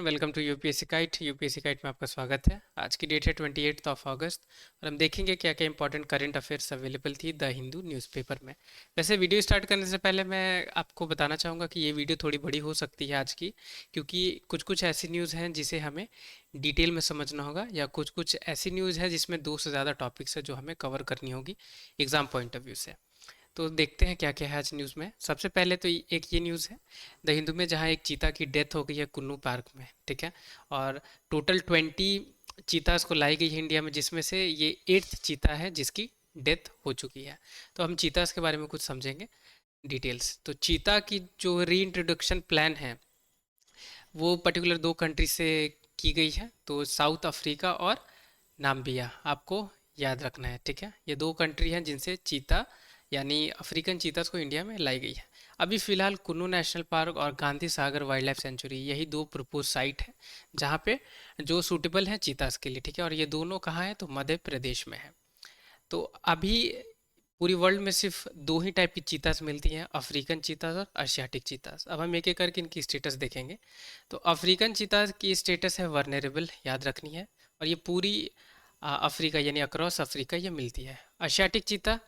Welcome to UPSC kite में आपका स्वागत है। आज की डेट है 28 अगस्त और हम देखेंगे क्या क्या इंपॉर्टेंट करंट अफेयर्स अवेलेबल थी द हिंदू न्यूज़पेपर में। वैसे वीडियो स्टार्ट करने से पहले मैं आपको बताना चाहूँगा कि ये वीडियो थोड़ी बड़ी हो सकती है आज की, क्योंकि कुछ कुछ ऐसी न्यूज़ हैं जिसे हमें डिटेल में समझना होगा, या कुछ कुछ ऐसी न्यूज़ है जिसमें दो से ज़्यादा टॉपिक्स है जो हमें कवर करनी होगी एग्ज़ाम पॉइंट ऑफ व्यू से। तो देखते हैं क्या क्या है आज न्यूज़ में। सबसे पहले तो एक ये न्यूज़ है द हिंदू में, जहाँ एक चीता की डेथ हो गई है कुन्नू पार्क में, ठीक है। और टोटल 20 चीतास को लाई गई है इंडिया में, जिसमें से ये 8th चीता है जिसकी डेथ हो चुकी है। तो हम चीतास के बारे में कुछ समझेंगे डिटेल्स। तो चीता की जो री इंट्रोडक्शन प्लान है वो पर्टिकुलर दो कंट्री से की गई है, तो साउथ अफ्रीका और नाम्बिया, आपको याद रखना है, ठीक है। ये दो कंट्री हैं जिनसे चीता यानी अफ्रीकन चीतास को इंडिया में लाई गई है। अभी फिलहाल कुन्नू नेशनल पार्क और Gandhi Sagar wild life sanctuary, यही दो प्रपोज साइट है जहाँ पे जो सूटेबल है चीतास के लिए, ठीक है। और ये दोनों कहाँ है, तो मध्य प्रदेश में है। तो अभी पूरी वर्ल्ड में सिर्फ दो ही टाइप की चीतास मिलती हैं, अफ्रीकन चीतास और एशियाटिक चीतास। अब हम एक एक करके इनकी स्टेटस देखेंगे। तो अफ्रीकन चीतास की स्टेटस है वर्नेरेबल, याद रखनी है। और ये पूरी अफ्रीका यानी अक्रॉस अफ्रीका ये मिलती है। एशियाटिक चीता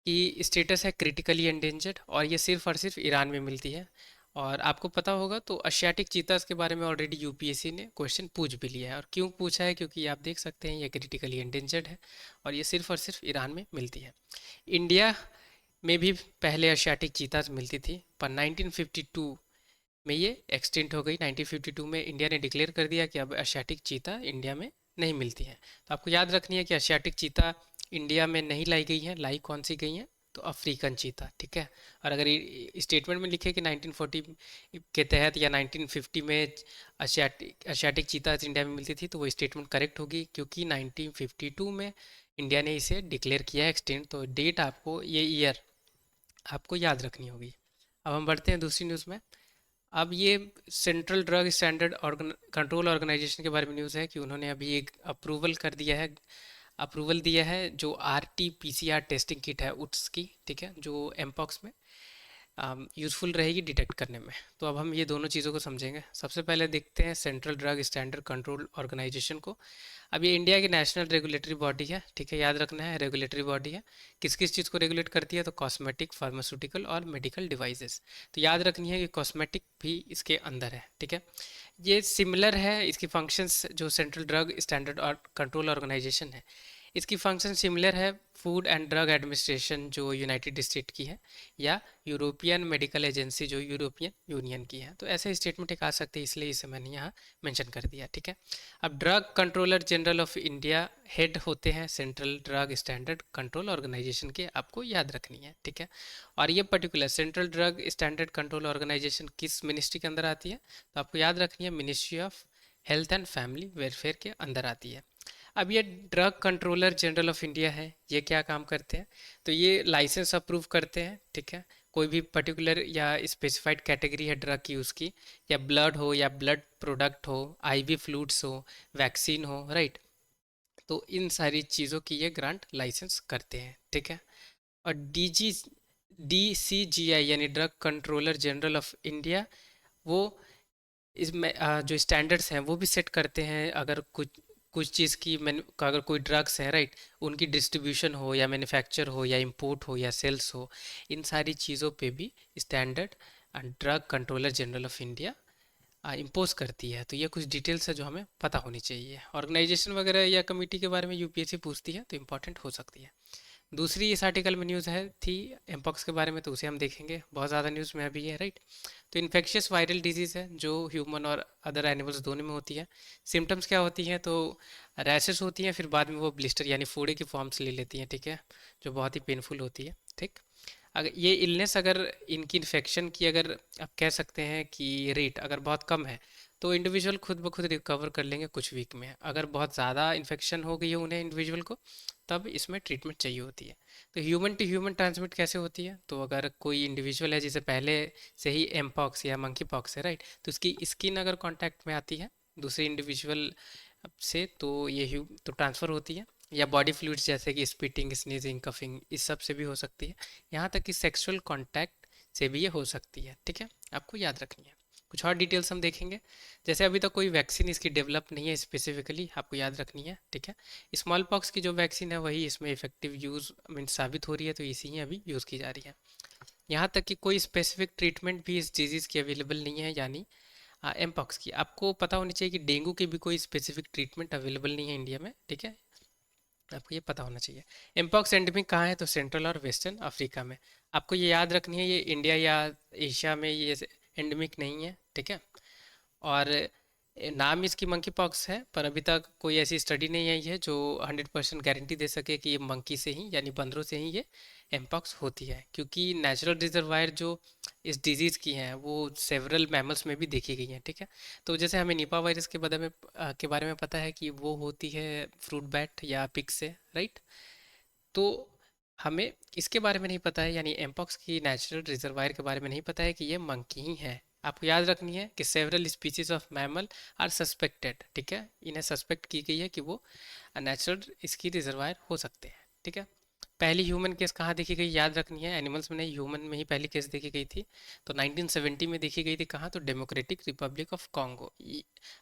की स्टेटस है क्रिटिकली एंडेंजर्ड, और ये सिर्फ और सिर्फ ईरान में मिलती है। और आपको पता होगा तो एशियाटिक चीतास के बारे में ऑलरेडी यूपीएससी ने क्वेश्चन पूछ भी लिया है। और क्यों पूछा है, क्योंकि आप देख सकते हैं ये क्रिटिकली एंडेंजर्ड है और ये सिर्फ और सिर्फ ईरान में मिलती है। इंडिया में भी पहले एशियाटिक चीतास मिलती थी, पर 1952 में ये एक्सटिंक्ट हो गई। 1952 में इंडिया ने डिक्लेयर कर दिया कि अब एशियाटिक चीता इंडिया में नहीं मिलती है। तो आपको याद रखनी है कि एशियाटिक चीता इंडिया में नहीं लाई गई है, लाई कौन सी गई है, तो अफ्रीकन चीता, ठीक है। और अगर स्टेटमेंट में लिखे कि 1940 के तहत या 1950 में एशियाटिक एशियाटिक चीता इंडिया में मिलती थी, तो वो स्टेटमेंट करेक्ट होगी, क्योंकि 1952 में इंडिया ने इसे डिक्लेयर किया एक्सटेंड। तो डेट आपको, ये ईयर आपको याद रखनी होगी। अब हम बढ़ते हैं दूसरी न्यूज़ में। अब ये central drug standard control organisation के बारे में न्यूज़ है कि उन्होंने अभी एक अप्रूवल दिया है जो RT-PCR टेस्टिंग किट है उट्स की, ठीक है, जो एमपॉक्स में यूज़फुल रहेगी डिटेक्ट करने में। तो अब हम ये दोनों चीज़ों को समझेंगे। सबसे पहले देखते हैं central drug standard control organisation को। अब ये इंडिया की नेशनल रेगुलेटरी बॉडी है, ठीक है, याद रखना है रेगुलेटरी बॉडी है। किस किस चीज़ को रेगुलेट करती है, तो कॉस्मेटिक, फार्मास्यूटिकल और मेडिकल डिवाइसेस। तो याद रखनी है कि कॉस्मेटिक भी इसके अंदर है, ठीक है। ये सिमिलर है, इसकी फंक्शंस जो सेंट्रल ड्रग स्टैंडर्ड और कंट्रोल ऑर्गेनाइजेशन है इसकी फंक्शन सिमिलर है फूड एंड ड्रग एडमिनिस्ट्रेशन जो यूनाइटेड स्टेट की है, या यूरोपियन मेडिकल एजेंसी जो यूरोपियन यूनियन की है। तो ऐसे स्टेटमेंट एक आ सकती है, इसलिए इसे मैंने यहाँ मेंशन कर दिया, ठीक है। अब drug controller general of India head होते हैं central drug standard control organisation के, आपको याद रखनी है, ठीक है। और ये particular central drug standard control organisation किस मिनिस्ट्री के अंदर आती है, तो आपको याद रखनी है ministry of health and family welfare के अंदर आती है। अब ये drug controller general of India है, ये क्या काम करते हैं, तो ये लाइसेंस अप्रूव करते हैं, ठीक है। कोई भी पर्टिकुलर या स्पेसिफाइड कैटेगरी है ड्रग की उसकी, या ब्लड हो या ब्लड प्रोडक्ट हो, आईवी फ्लूइड्स हो, वैक्सीन हो, राइट। तो इन सारी चीज़ों की ये ग्रांट लाइसेंस करते हैं, ठीक है। और DCGI यानी drug controller general of India, वो इसमें जो स्टैंडर्ड्स हैं वो भी सेट करते हैं। अगर कुछ कुछ चीज़ की अगर कोई ड्रग्स है, राइट, उनकी डिस्ट्रीब्यूशन हो या मैन्युफैक्चर हो या इंपोर्ट हो या सेल्स हो, इन सारी चीज़ों पे भी standard drug controller general of India impose करती है। तो ये कुछ डिटेल्स है जो हमें पता होनी चाहिए। ऑर्गेनाइजेशन वगैरह या कमेटी के बारे में यूपीएससी पूछती है तो इम्पोर्टेंट हो सकती है। दूसरी इस आर्टिकल में न्यूज़ है थी एमपॉक्स के बारे में, तो उसे हम देखेंगे। बहुत ज़्यादा न्यूज़ में अभी है, राइट। तो इन्फेक्शियस वायरल डिजीज़ है जो ह्यूमन और अदर एनिमल्स दोनों में होती है। सिम्टम्स क्या होती हैं, तो रैशेस होती हैं, फिर बाद में वो ब्लिस्टर यानी फोड़े की फॉर्म्स ले लेती हैं, ठीक है, जो बहुत ही पेनफुल होती है, ठीक। अगर ये इलनेस, अगर इनकी इन्फेक्शन की, अगर आप कह सकते हैं कि रेट अगर बहुत कम है, तो इंडिविजुअल खुद ब खुद रिकवर कर लेंगे कुछ वीक में। अगर बहुत ज़्यादा इन्फेक्शन हो गई है उन्हें, इंडिविजुअल को, तब इसमें ट्रीटमेंट चाहिए होती है। तो ह्यूमन टू ह्यूमन ट्रांसमिट कैसे होती है, तो अगर कोई इंडिविजुअल है जिसे पहले से ही एमपॉक्स या मंकी पॉक्स है, राइट, तो उसकी स्किन अगर कांटेक्ट में आती है दूसरे इंडिविजुअल से, तो ये तो ट्रांसफ़र होती है। या बॉडी फ्लूइड्स जैसे कि स्पीटिंग, स्नीजिंग, कफिंग, इस सब से भी हो सकती है। यहाँ तक कि सेक्सुअल कांटेक्ट से भी ये हो सकती है, ठीक है, आपको याद रखनी है। कुछ और डिटेल्स हम देखेंगे। जैसे अभी तक कोई वैक्सीन इसकी डेवलप नहीं है स्पेसिफिकली, आपको याद रखनी है, ठीक है। स्मॉल पॉक्स की जो वैक्सीन है वही इसमें इफेक्टिव यूज़ मीन साबित हो रही है, तो इसी ही अभी यूज़ की जा रही है। यहाँ तक कि कोई स्पेसिफिक ट्रीटमेंट भी इस डिजीज़ की अवेलेबल नहीं है, यानी एमपॉक्स की। आपको पता होनी चाहिए कि डेंगू की भी कोई स्पेसिफिक ट्रीटमेंट अवेलेबल नहीं है इंडिया में, ठीक है। आपको ये पता होना चाहिए। एम्पॉक्स एंडेमिक कहाँ है, तो सेंट्रल और वेस्टर्न अफ्रीका में। आपको ये याद रखनी है, ये इंडिया या एशिया में ये एंडेमिक नहीं है, ठीक है। और नाम इसकी मंकी पॉक्स है, पर अभी तक कोई ऐसी स्टडी नहीं आई है जो 100% गारंटी दे सके कि ये मंकी से ही यानी बंदरों से ही ये एमपॉक्स होती है, क्योंकि नेचुरल रिजर्वायर जो इस डिजीज़ की हैं वो सेवरल मैमल्स में भी देखी गई हैं, ठीक है। तो जैसे हमें निपा वायरस के बारे में पता है कि वो होती है फ्रूट बैट या पिग से, राइट। तो हमें इसके बारे में नहीं पता है, यानी एम्पॉक्स की नेचुरल रिजर्वायर के बारे में नहीं पता है कि ये मंकी ही है। आपको याद रखनी है कि several species of mammal are suspected, ठीक है। इन्हें सस्पेक्ट की गई है कि वो नेचुरल इसकी रिजर्वायर हो सकते हैं, ठीक है। पहली ह्यूमन केस कहाँ देखी गई, याद रखनी है, एनिमल्स में नहीं, ह्यूमन में ही पहली केस देखी गई थी। तो 1970 में देखी गई थी, कहाँ, तो डेमोक्रेटिक रिपब्लिक ऑफ कॉन्गो।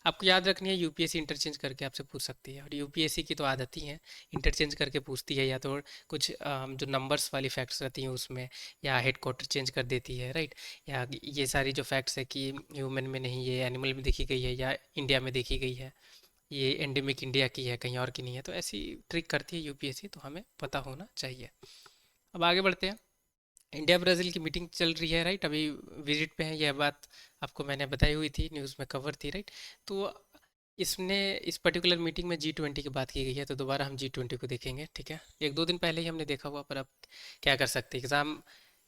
आपको याद रखनी है, यूपीएससी इंटरचेंज करके आपसे पूछ सकती है, और यूपीएससी की तो आदत ही है इंटरचेंज करके पूछती है, या तो कुछ जो नंबर्स वाली फैक्ट्स रहती हैं उसमें, या हेड क्वार्टर चेंज कर देती है, राइट। या ये सारी जो फैक्ट्स है कि ह्यूमन में नहीं, ये एनिमल में देखी गई है या इंडिया में देखी गई है, ये एंडेमिक इंडिया की है कहीं और की नहीं है, तो ऐसी ट्रिक करती है यूपीएससी, तो हमें पता होना चाहिए। अब आगे बढ़ते हैं। इंडिया ब्राज़ील की मीटिंग चल रही है, राइट, अभी विजिट पे है, यह बात आपको मैंने बताई हुई थी, न्यूज़ में कवर थी, राइट। तो इसने इस पर्टिकुलर मीटिंग में G20 की बात की गई है, तो दोबारा हम G20 को देखेंगे, ठीक है। एक दो दिन पहले ही हमने देखा हुआ, पर अब क्या कर सकते हैं, एग्ज़ाम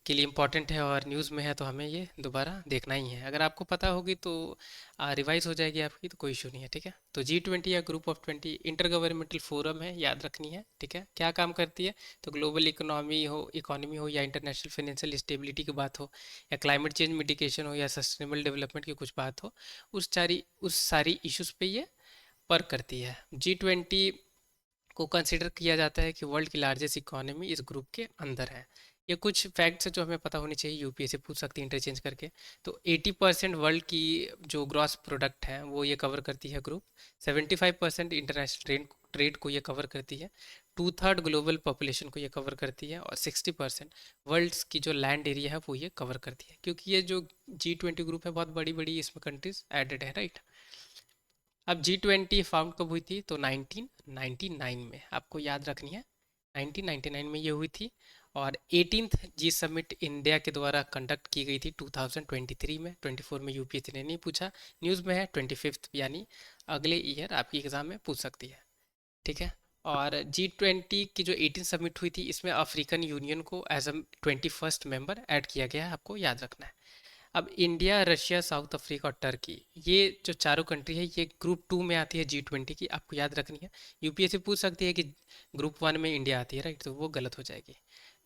के लिए इम्पोर्टेंट है और न्यूज़ में है, तो हमें ये दोबारा देखना ही है। अगर आपको पता होगी तो रिवाइज हो जाएगी आपकी, तो कोई इशू नहीं है, ठीक है। तो G20 या group of 20 inter governmental forum है, याद रखनी है, ठीक है। क्या काम करती है, तो ग्लोबल इकोनॉमी हो या इंटरनेशनल फाइनेंशियल स्टेबिलिटी की बात हो, या क्लाइमेट चेंज मिटिगेशन हो, या सस्टेनेबल डेवलपमेंट की कुछ बात हो, उस सारी इश्यूज पे ये वर्क करती है। G20 को कंसिडर किया जाता है कि वर्ल्ड की लार्जेस्ट इकोनॉमी इस ग्रुप के अंदर है। ये कुछ फैक्ट्स है जो हमें पता होनी चाहिए, यूपीएससी पूछ सकती है इंटरचेंज करके। तो 80% वर्ल्ड की जो ग्रॉस प्रोडक्ट है वो ये कवर करती है ग्रुप। 75% इंटरनेशनल ट्रेड को ये कवर करती है। 2/3 ग्लोबल पॉपुलेशन को ये कवर करती है, और 60% वर्ल्ड की जो लैंड एरिया है वो ये कवर करती है, क्योंकि ये जो G20 ग्रुप है बहुत बड़ी बड़ी इसमें कंट्रीज एडेड है, राइट। अब G20 फाउंड कब हुई थी, तो 1999 में, आपको याद रखनी है, 1999 में ये हुई थी। और 18th जी समिट इंडिया के द्वारा कंडक्ट की गई थी 2023 में। 24 में यूपीएससी ने नहीं पूछा, न्यूज़ में है 25th, यानी अगले ईयर आपकी एग्ज़ाम में पूछ सकती है, ठीक है। और G20 की जो 18 समिट हुई थी, इसमें अफ्रीकन यूनियन को as a 21st member add किया गया है, आपको याद रखना है। अब इंडिया, रशिया, साउथ अफ्रीका और टर्की, ये जो चारों कंट्री है ये ग्रुप 2 में आती है G20 की, आपको याद रखनी है। यूपीएससी पूछ सकती है कि ग्रुप 1 में इंडिया आती है, राइट, तो वो गलत हो जाएगी।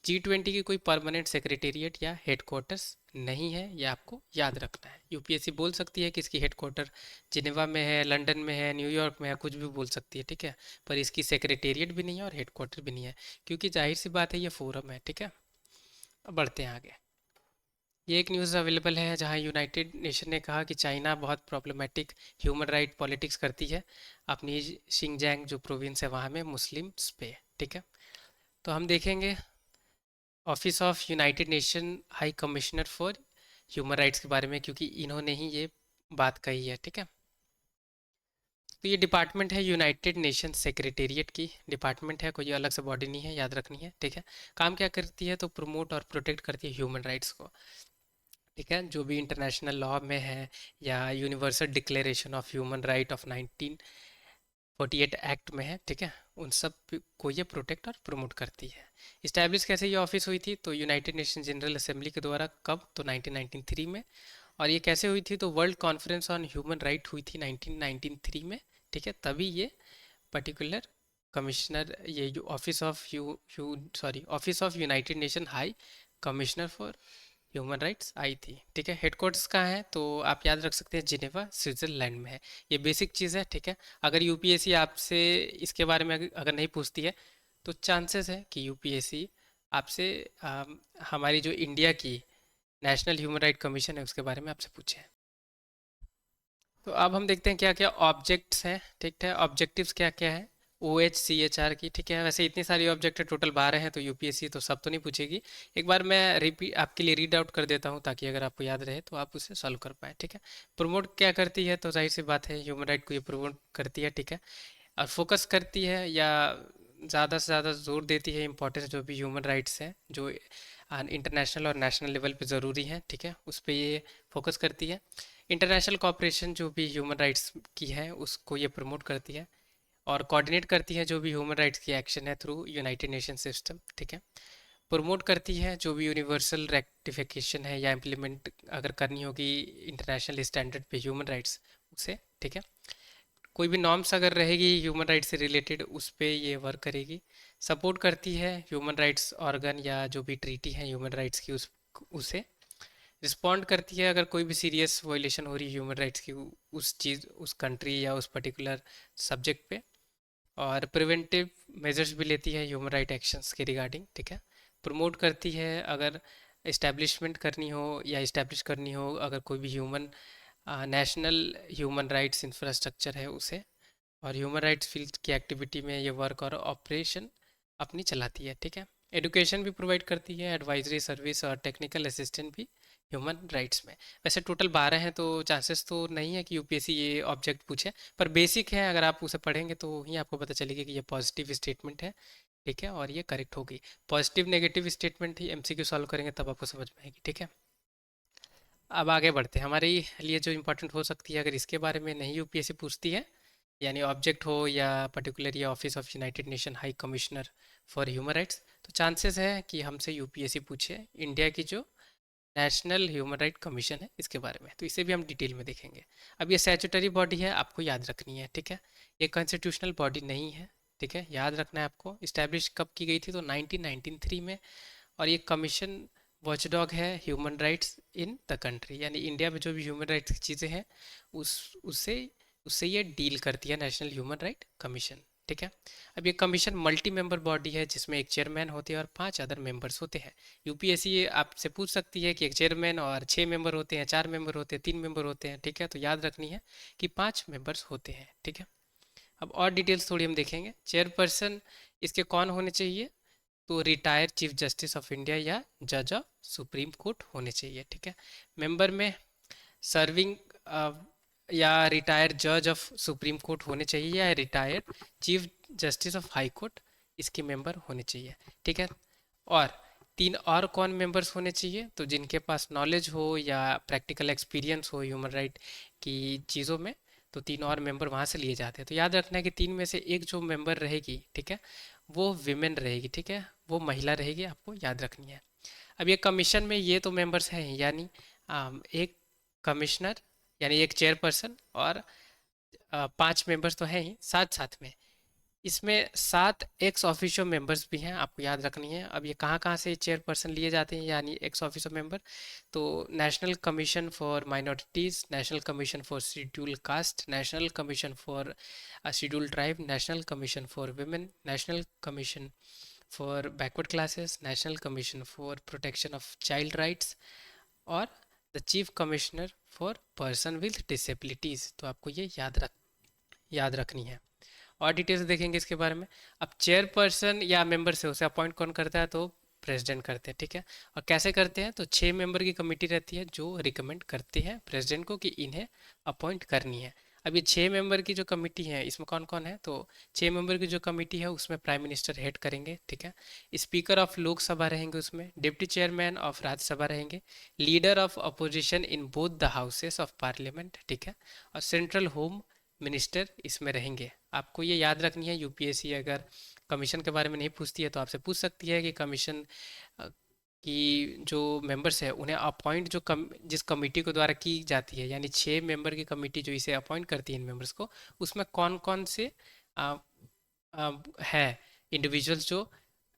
G20 की कोई परमानेंट सेक्रेटेरिएट या हेडक्वार्टर्स नहीं है, ये आपको याद रखना है। यूपीएससी बोल सकती है कि इसकी हेडक्वार्टर जिनेवा में है, लंदन में है, न्यूयॉर्क में है, कुछ भी बोल सकती है, ठीक है। पर इसकी सेक्रेटेरिएट भी नहीं है और हेडक्वार्टर भी नहीं है, क्योंकि जाहिर सी बात है ये फोरम है, ठीक है। अब बढ़ते हैं आगे। ये एक न्यूज़ अवेलेबल है जहां यूनाइटेड नेशन ने कहा कि चाइना बहुत प्रॉब्लमेटिक ह्यूमन राइट पॉलिटिक्स करती है अपनी शिंगजैंग जो प्रोविंस है वहां में मुस्लिम्स पे, ठीक है। तो हम देखेंगे office of united nation high commissioner for human rights के बारे में, क्योंकि इन्होंने ही ये बात कही है, ठीक है। तो ये डिपार्टमेंट है यूनाइटेड नेशन सेक्रेटेरिएट की डिपार्टमेंट है, कोई अलग से बॉडी नहीं है, याद रखनी है, ठीक है। काम क्या करती है, तो प्रमोट और प्रोटेक्ट करती है ह्यूमन राइट्स को, ठीक है। जो भी इंटरनेशनल लॉ में है या universal declaration of human right of 1948 act में है, ठीक है, उन सब को ये प्रोटेक्ट और प्रमोट करती है। इस्टेब्लिश कैसे ये ऑफिस हुई थी, तो यूनाइटेड नेशन जनरल असेंबली के द्वारा, कब, तो 1993 में। और ये कैसे हुई थी, तो world conference on human right हुई थी 1993 में, ठीक है। तभी ये पर्टिकुलर कमिश्नर, ये जो office of united nation high commissioner for human rights आई थी, ठीक है। हेडक्वार्टर्स कहाँ है, तो आप याद रख सकते हैं जिनेवा स्विट्जरलैंड में है। ये बेसिक चीज़ है, ठीक है। अगर यूपीएससी आपसे इसके बारे में अगर नहीं पूछती है, तो चांसेस है कि यूपीएससी आपसे हमारी जो इंडिया की नेशनल ह्यूमन राइट कमीशन है उसके बारे में आपसे पूछे। तो अब हम देखते हैं क्या क्या ऑब्जेक्ट्स हैं, ठीक है, ऑब्जेक्टिव्स क्या क्या है O H C H R की, ठीक है। वैसे इतनी सारी ऑब्जेक्ट है, टोटल 12 हैं, तो यूपीएससी तो सब तो नहीं पूछेगी। एक बार मैं रिपीट आपके लिए रीड आउट कर देता हूँ ताकि अगर आपको याद रहे तो आप उसे सॉल्व कर पाए, ठीक है। प्रमोट क्या करती है, तो जाहिर सी बात है ह्यूमन राइट को ये प्रमोट करती है, ठीक है। और फोकस करती है या ज़्यादा से ज़्यादा जोर देती है इंपॉर्टेंस जो भी ह्यूमन राइट्स हैं जो इंटरनेशनल और नेशनल लेवल पे ज़रूरी हैं, ठीक है, उस पर ये फोकस करती है। इंटरनेशनल कॉपरेशन जो भी ह्यूमन राइट्स की है उसको ये प्रमोट करती है और कोऑर्डिनेट करती है जो भी ह्यूमन राइट्स की एक्शन है थ्रू यूनाइटेड नेशन सिस्टम, ठीक है। प्रमोट करती है जो भी यूनिवर्सल रेक्टिफिकेशन है या इम्प्लीमेंट अगर करनी होगी इंटरनेशनल स्टैंडर्ड पे ह्यूमन राइट्स उसे, ठीक है। कोई भी नॉर्म्स अगर रहेगी ह्यूमन राइट्स से रिलेटेड उस पे ये वर्क करेगी। सपोर्ट करती है ह्यूमन राइट्स ऑर्गन या जो भी ट्रीटी है ह्यूमन राइट्स की उसे। रिस्पॉन्ड करती है अगर कोई भी सीरियस वायलेशन हो रही है ह्यूमन राइट्स की उस चीज़ उस कंट्री या उस पर्टिकुलर सब्जेक्ट पे। और प्रिवेंटिव मेजर्स भी लेती है ह्यूमन राइट एक्शंस के रिगार्डिंग, ठीक है। प्रमोट करती है अगर इस्टेब्लिशमेंट करनी हो या इस्टेब्लिश करनी हो अगर कोई भी नेशनल ह्यूमन राइट्स इंफ्रास्ट्रक्चर है उसे। और ह्यूमन राइट्स फील्ड की एक्टिविटी में ये वर्क और ऑपरेशन अपनी चलाती है, ठीक है। एडुकेशन भी प्रोवाइड करती है, एडवाइजरी सर्विस और टेक्निकल असिस्टेंट भी ह्यूमन राइट्स में। वैसे टोटल 12 हैं तो चांसेस तो नहीं है कि यूपीएससी ये ऑब्जेक्ट पूछे, पर बेसिक है, अगर आप उसे पढ़ेंगे तो ही आपको पता चलेगा कि ये पॉजिटिव स्टेटमेंट है, ठीक है, और ये करेक्ट होगी। पॉजिटिव नेगेटिव स्टेटमेंट ही एमसीक्यू सॉल्व करेंगे तब आपको समझ में आएगी, ठीक है। अब आगे बढ़ते हैं, हमारे लिए जो इम्पोर्टेंट हो सकती है अगर इसके बारे में नहीं यूपीएससी पूछती है, यानी ऑब्जेक्ट हो या पर्टिकुलर या office of united nation high commissioner for human rights, तो चांसेस है कि हमसे यूपीएससी पूछे इंडिया की जो नेशनल ह्यूमन राइट कमीशन है इसके बारे में, तो इसे भी हम डिटेल में देखेंगे। अब ये स्टैट्यूटरी बॉडी है, आपको याद रखनी है, ठीक है। ये कॉन्स्टिट्यूशनल बॉडी नहीं है, ठीक है, याद रखना है आपको। इस्टेब्लिश कब की गई थी, तो 1993 में। और ये कमीशन वॉचडॉग है human rights in the country, यानी इंडिया में जो भी ह्यूमन राइट्स की चीज़ें हैं उस उससे उससे ये डील करती है नेशनल ह्यूमन राइट कमीशन, ठीक है। अब ये कमीशन मल्टी मेंबर बॉडी है जिसमें एक चेयरमैन होते हैं और 5 अदर मेंबर्स होते हैं। यूपीएससी ये आपसे पूछ सकती है कि एक चेयरमैन और 6 मेंबर होते हैं, 4 मेंबर होते हैं, 3 मेंबर होते हैं, ठीक है, तो याद रखनी है कि 5 मेंबर्स होते हैं, ठीक है। अब और डिटेल्स थोड़ी हम देखेंगे। चेयरपर्सन इसके कौन होने चाहिए, तो retired chief justice of India या जज ऑफ सुप्रीम कोर्ट होने चाहिए, ठीक है। मेंबर में सर्विंग या रिटायर्ड जज ऑफ सुप्रीम कोर्ट होने चाहिए या retired chief justice of high court इसके मेंबर होने चाहिए, ठीक है। और 3 और कौन मेंबर्स होने चाहिए, तो जिनके पास नॉलेज हो या प्रैक्टिकल एक्सपीरियंस हो ह्यूमन राइट की चीज़ों में, तो 3 और मेंबर वहाँ से लिए जाते हैं। तो याद रखना है कि 3 में से एक जो मेंबर रहेगी, ठीक है, वो विमेन रहेगी, ठीक है, वो महिला रहेगी, आपको याद रखनी है। अब ये कमीशन में ये तो मेंबर्स हैं, यानी एक कमिश्नर यानी एक चेयरपर्सन और 5 मेंबर्स तो हैं ही, साथ साथ में इसमें 7 एक्स ऑफिशियो मेंबर्स भी हैं, आपको याद रखनी है। अब ये कहाँ कहाँ से चेयरपर्सन लिए जाते हैं यानी एक्स ऑफिशियो मेंबर, तो national commission for minorities, national commission for schedule caste, national commission for schedule tribe, national commission for women, national commission for backward classes, national commission for protection of child rights और the chief commissioner for person with disabilities. तो आपको ये याद रखनी है। और details देखेंगे इसके बारे में। अब चेयरपर्सन या मेंबर से उसे अपॉइंट कौन करता है, तो प्रेसिडेंट करते हैं, ठीक है। और कैसे करते हैं, तो 6 मेंबर की कमेटी रहती है जो रिकमेंड करती है प्रेसिडेंट को कि इन्हें अपॉइंट करनी है। अब ये 6 मेंबर की जो कमेटी है इसमें कौन कौन है, तो 6 मेंबर की जो कमेटी है उसमें प्राइम मिनिस्टर हेड करेंगे, ठीक है। स्पीकर ऑफ लोकसभा रहेंगे, उसमें डिप्टी चेयरमैन ऑफ राज्यसभा रहेंगे, leader of opposition in both the houses of parliament, ठीक है। और सेंट्रल होम मिनिस्टर इसमें रहेंगे। आपको ये याद रखनी है, यूपीएससी अगर कमीशन के बारे में नहीं पूछती है तो आपसे पूछ सकती है कि कमीशन की जो मेंबर्स है उन्हें अपॉइंट जिस कमेटी को द्वारा की जाती है, यानी 6 मेंबर की कमेटी जो इसे अपॉइंट करती है इन मेंबर्स को, उसमें कौन कौन से आ, है इंडिविजुअल्स जो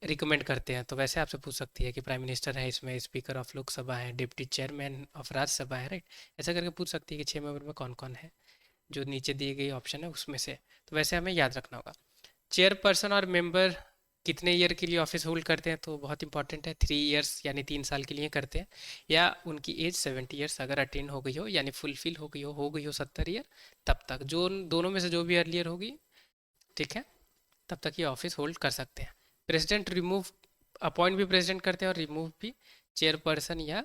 रिकमेंड करते हैं। तो वैसे आपसे पूछ सकती है कि प्राइम मिनिस्टर है इसमें, स्पीकर ऑफ लोकसभा है, डिप्टी चेयरमैन ऑफ राज्यसभा है, राइट, ऐसा करके पूछ सकती है कि 6 मेंबर में कौन कौन है जो नीचे दिए गई ऑप्शन है उसमें से। तो वैसे हमें याद रखना होगा। चेयरपर्सन और मेंबर कितने ईयर के लिए ऑफिस होल्ड करते हैं, तो बहुत इंपॉर्टेंट है, 3 ईयर्स यानी 3 साल के लिए करते हैं, या उनकी एज 70 ईयर्स अगर अटेंड हो गई हो यानी फुलफिल हो गई हो 70 ईयर, तब तक, जो दोनों में से जो भी अर्लियर होगी, ठीक है, तब तक ये ऑफिस होल्ड कर सकते हैं। प्रेसिडेंट रिमूव, अपॉइंट भी प्रेसिडेंट करते हैं और रिमूव भी चेयरपर्सन या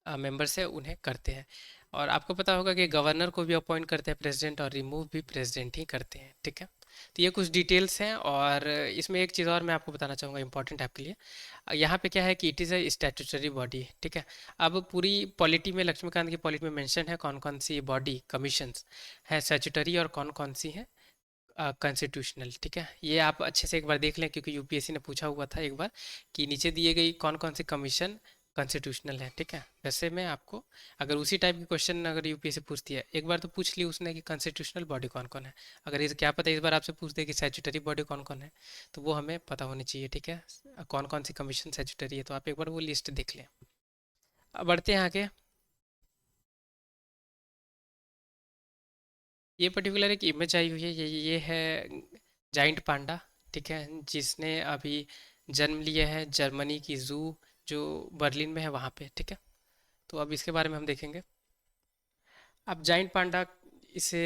मेंबर्स है उन्हें करते हैं। और आपको पता होगा कि गवर्नर को भी अपॉइंट करते हैं प्रेसिडेंट, और रिमूव भी प्रेसिडेंट ही करते हैं, ठीक है। तो ये कुछ डिटेल्स हैं, और इसमें एक चीज़ और मैं आपको बताना चाहूँगा इंपॉर्टेंट आपके लिए। यहाँ पे क्या है कि it is a statutory body, ठीक है। अब पूरी पॉलिटी में, लक्ष्मीकांत की पॉलिटी में मेंशन है कौन कौन सी बॉडी कमीशंस है स्टैट्यूटरी और कौन कौन सी है कॉन्स्टिट्यूशनल, ठीक है। ये आप अच्छे से एक बार देख लें, क्योंकि यूपीएससी ने पूछा हुआ था एक बार कि नीचे दिए गई कौन कौन सी कमीशन कॉन्स्टिट्यूशनल है, ठीक है। वैसे मैं आपको, अगर उसी टाइप की क्वेश्चन अगर यूपीएससी पूछती है, एक बार तो पूछ ली उसने कि कॉन्स्टिट्यूशनल बॉडी कौन कौन है, अगर इस क्या पता इस बार आपसे पूछ दे कि स्टैट्यूटरी बॉडी कौन कौन है, तो वो हमें पता होनी चाहिए, ठीक है। कौन कौन सी कमीशन स्टैट्यूटरी है, तो आप एक बार वो लिस्ट देख लें। अब बढ़ते हैं आगे। ये पर्टिकुलर एक इमेज आई हुई है, ये है जाइंट पांडा, ठीक है, जिसने अभी जन्म लिया है जर्मनी की जू, जो बर्लिन में है वहाँ पे, ठीक है। तो अब इसके बारे में हम देखेंगे। अब जाइंट पांडा, इसे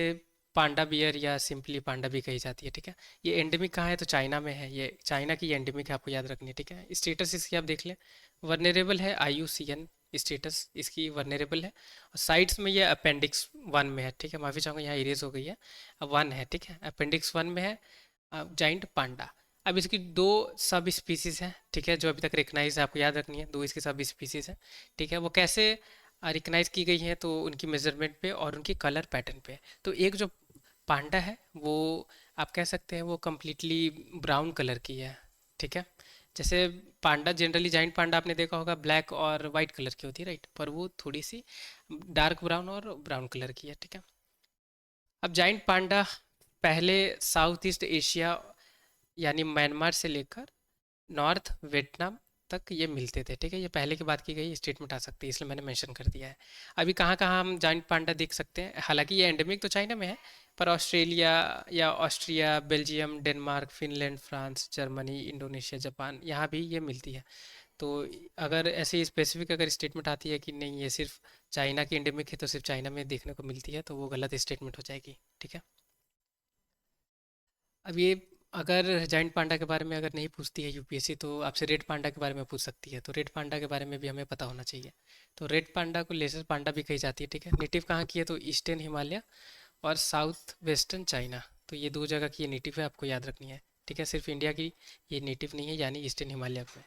पांडा बियर या सिंपली पांडा भी कही जाती है, ठीक है। ये एंडेमिक कहाँ है, तो चाइना में है, ये चाइना की एंडेमिक है, आपको याद रखनी है, ठीक है। स्टेटस इसकी आप देख लें, वर्नेरेबल है, IUCN स्टेटस इसकी वर्नेरेबल है, और साइट्स में ये अपेंडिक्स 1 में है, ठीक है। माफ़ी चाहूँगा यहाँ इरेज हो गई है, 1 है, ठीक है, अपेंडिक्स 1 में है जाइंट पांडा। अब इसकी दो सब स्पीसीज हैं, ठीक है, जो अभी तक रिकनाइज है, आपको याद रखनी है, दो इसकी सब स्पीसीज हैं, ठीक है। वो कैसे रिकनाइज की गई हैं, तो उनकी मेजरमेंट पे और उनकी कलर पैटर्न पे। तो एक जो पांडा है वो, आप कह सकते हैं वो कम्प्लीटली ब्राउन कलर की है, ठीक है। जैसे पांडा जनरली, जाइंट पांडा आपने देखा होगा ब्लैक और वाइट कलर की होती है, राइट, पर वो थोड़ी सी डार्क ब्राउन और ब्राउन कलर की है, ठीक है। अब जाइंट पांडा पहले साउथ ईस्ट एशिया यानी म्यांमार से लेकर नॉर्थ वियतनाम तक ये मिलते थे, ठीक है। ये पहले की बात की गई स्टेटमेंट आ सकती है, इसलिए मैंने मेंशन कर दिया है। अभी कहाँ कहाँ हम जाइंट पांडा देख सकते हैं, हालांकि ये एंडेमिक तो चाइना में है, पर ऑस्ट्रेलिया या Austria, Belgium, Denmark, Finland, France, Germany, Indonesia, Japan, यहाँ भी ये मिलती है। तो अगर ऐसी स्पेसिफिक अगर स्टेटमेंट आती है कि नहीं ये सिर्फ चाइना की एंडेमिक है, तो सिर्फ चाइना में देखने को मिलती है, तो वो गलत स्टेटमेंट हो जाएगी, ठीक है। अब ये, अगर जाइंट पांडा के बारे में अगर नहीं पूछती है यूपीएससी, तो आपसे रेड पांडा के बारे में पूछ सकती है, तो रेड पांडा के बारे में भी हमें पता होना चाहिए। तो रेड पांडा को लेजर पांडा भी कही जाती है, ठीक है। नेटिव कहाँ की है, तो ईस्टर्न हिमालय और साउथ वेस्टर्न चाइना, तो ये दो जगह की ये नेटिव है, आपको याद रखनी है, ठीक है। सिर्फ इंडिया की ये नेटिव नहीं है, यानी ईस्टर्न हिमालय में।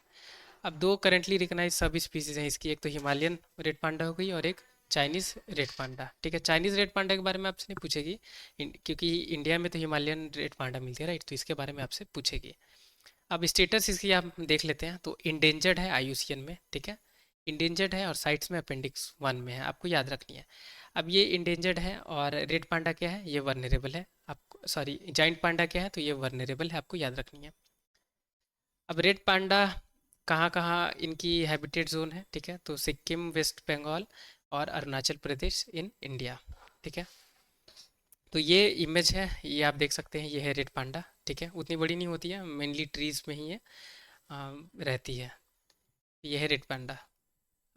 अब दो करेंटली रिकग्नाइज सब स्पीसीज हैं इसकी, एक तो हिमालयन रेड पांडा हो गई और एक चाइनीज रेड पांडा, ठीक है। चाइनीज रेड पांडा के बारे में आपसे नहीं पूछेगी, क्योंकि इंडिया में तो हिमालयन रेड पांडा मिलती है, राइट, तो इसके बारे में आपसे पूछेगी। अब स्टेटस इसकी आप देख लेते हैं, तो इंडेंजर्ड है IUCN में, ठीक है, इंडेंजर्ड है, और साइट्स में अपेंडिक्स 1 में है, आपको याद रखनी है। अब ये इंडेंजर्ड है, और रेड पांडा क्या है, ये वर्नरेबल है, आपको, सॉरी, जाइंट पांडा क्या है, तो ये वर्नरेबल है, आपको याद रखनी है। अब रेड पांडा कहाँ कहाँ इनकी हैबिटेट जोन है, ठीक है, तो सिक्किम, वेस्ट बंगाल और अरुणाचल प्रदेश इन इंडिया, ठीक है। तो ये इमेज है, ये आप देख सकते हैं, ये है रेड पांडा, ठीक है। उतनी बड़ी नहीं होती है, मेनली ट्रीज में ही ये रहती है। ये है रेड पांडा।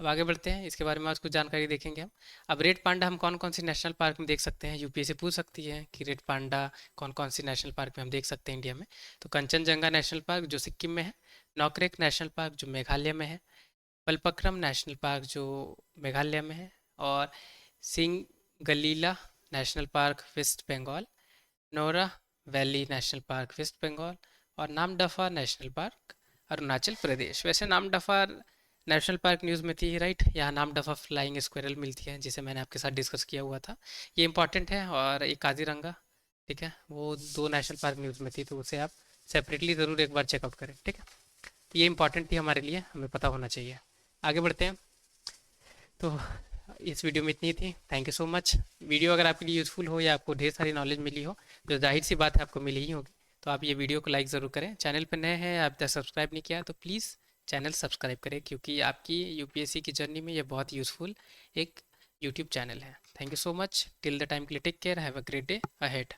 अब आगे बढ़ते हैं, इसके बारे में आज कुछ जानकारी देखेंगे हम। अब रेड पांडा हम कौन कौन सी नेशनल पार्क में देख सकते हैं, यूपीएससी पूछ सकती है कि रेड पांडा कौन कौन सी नेशनल पार्क में हम देख सकते हैं इंडिया में। तो कंचनजंगा नेशनल पार्क जो सिक्किम में है, नौकरेक नेशनल पार्क जो मेघालय में है, पलपक्रम नेशनल पार्क जो मेघालय में है, और Singalila national park West Bengal, Neora valley national park West Bengal, और नामदफा नेशनल पार्क अरुणाचल प्रदेश। वैसे नामदफा नेशनल पार्क न्यूज़ में थी, राइट, यहाँ नामदफा फ्लाइंग स्क्वायरल मिलती है, जिसे मैंने आपके साथ डिस्कस किया हुआ था, ये इंपॉर्टेंट है। और एक काजीरंगा, ठीक है, वो दो नेशनल पार्क न्यूज़ में थी, तो उसे आप सेपरेटली ज़रूर एक बार चेकआउट करें, ठीक है। ये इंपॉर्टेंट थी हमारे लिए, हमें पता होना चाहिए। आगे बढ़ते हैं। तो इस वीडियो में इतनी थी, thank you so much. Video अगर आपके लिए यूज़फुल हो या आपको ढेर सारी नॉलेज मिली हो, जो जाहिर सी बात है आपको मिली ही होगी, तो आप ये वीडियो को लाइक ज़रूर करें। चैनल पर नए हैं, आप तक सब्सक्राइब नहीं किया, तो प्लीज़ चैनल सब्सक्राइब करें, क्योंकि आपकी यूपीएससी की जर्नी में ये बहुत यूज़फुल एक यूट्यूब चैनल है। Thank you so much, till the time के लिए take care, have a great day ahead.